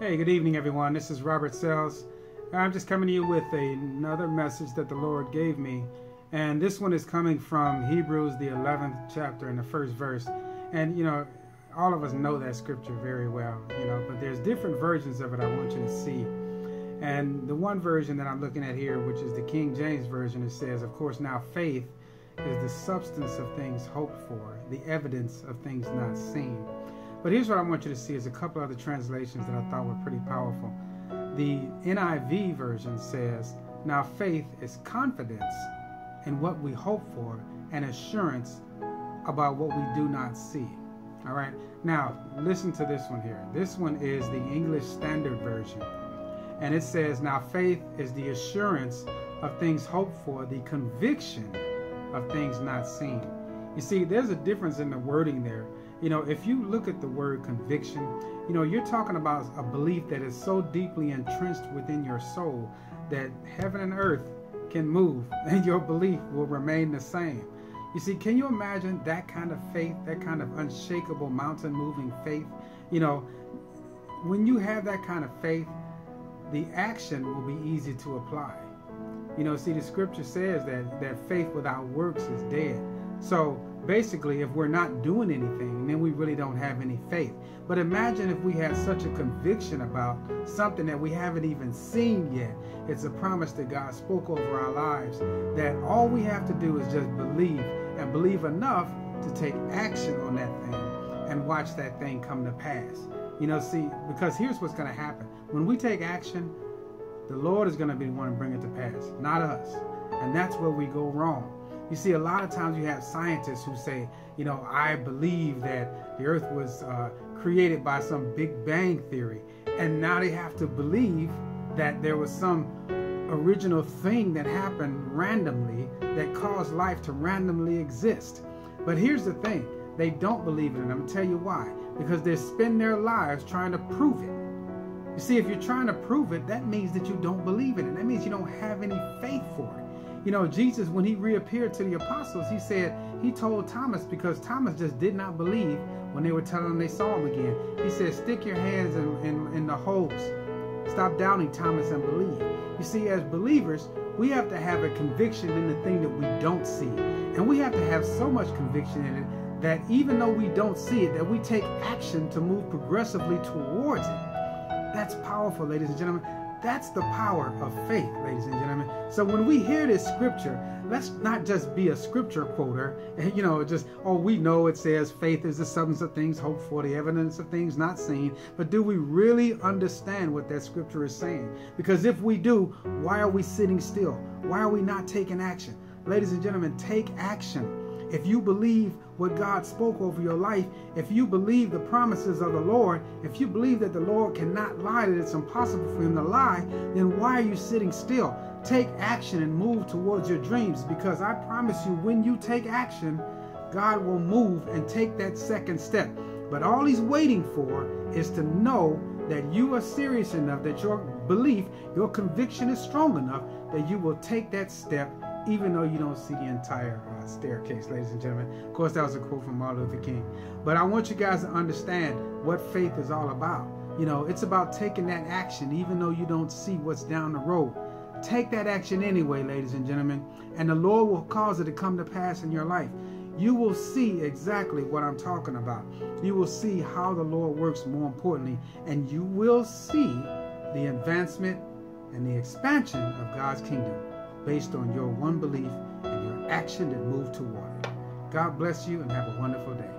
Hey, good evening, everyone. This is Robert Sells. I'm just coming to you with another message that the Lord gave me. And this one is coming from Hebrews, the 11th chapter and the first verse. And, all of us know that scripture very well, but there's different versions of it I want you to see. And the one version that I'm looking at here, which is the King James Version, it says, of course, now faith is the substance of things hoped for, the evidence of things not seen. But here's what I want you to see is a couple other translations that I thought were pretty powerful. The NIV version says, now faith is confidence in what we hope for and assurance about what we do not see. All right. Now, listen to this one here. This one is the English Standard Version. And it says, now faith is the assurance of things hoped for, the conviction of things not seen. You see, there's a difference in the wording there. If you look at the word conviction, you're talking about a belief that is so deeply entrenched within your soul that heaven and earth can move and your belief will remain the same. You see, can you imagine that kind of faith, that kind of unshakable mountain moving faith? When you have that kind of faith, the action will be easy to apply. See, the scripture says that faith without works is dead. So basically, if we're not doing anything, then we really don't have any faith. But imagine if we had such a conviction about something that we haven't even seen yet. It's a promise that God spoke over our lives, that all we have to do is just believe, and believe enough to take action on that thing and watch that thing come to pass. See, because here's what's going to happen. When we take action, the Lord is going to be the one to bring it to pass, not us. And that's where we go wrong. You see, a lot of times you have scientists who say, I believe that the earth was created by some Big Bang theory. And now they have to believe that there was some original thing that happened randomly that caused life to randomly exist. But here's the thing. They don't believe it. And I'm going to tell you why. Because they spend their lives trying to prove it. You see, if you're trying to prove it, that means that you don't believe in it. That means you don't have any faith for it. Jesus, when he reappeared to the apostles, he told Thomas, because Thomas just did not believe when they were telling him they saw him again. He said, stick your hands in the holes. Stop doubting, Thomas, and believe. You see, as believers, we have to have a conviction in the thing that we don't see. And we have to have so much conviction in it that even though we don't see it, that we take action to move progressively towards it. That's powerful, ladies and gentlemen. That's the power of faith, ladies and gentlemen. So when we hear this scripture, let's not just be a scripture quoter, we know it says faith is the substance of things hoped for, the evidence of things not seen. But do we really understand what that scripture is saying? Because if we do, why are we sitting still? Why are we not taking action? Ladies and gentlemen, take action. If you believe what God spoke over your life, if you believe the promises of the Lord, if you believe that the Lord cannot lie, that it's impossible for him to lie, then why are you sitting still? Take action and move towards your dreams, because I promise you, when you take action, God will move and take that second step. But all he's waiting for is to know that you are serious enough, that your belief, your conviction is strong enough that you will take that step, even though you don't see the entire staircase, ladies and gentlemen. Of course, that was a quote from Martin Luther King. But I want you guys to understand what faith is all about. It's about taking that action, even though you don't see what's down the road. Take that action anyway, ladies and gentlemen, and the Lord will cause it to come to pass in your life. You will see exactly what I'm talking about. You will see how the Lord works, more importantly, and you will see the advancement and the expansion of God's kingdom, based on your one belief and your action that moved toward it. God bless you and have a wonderful day.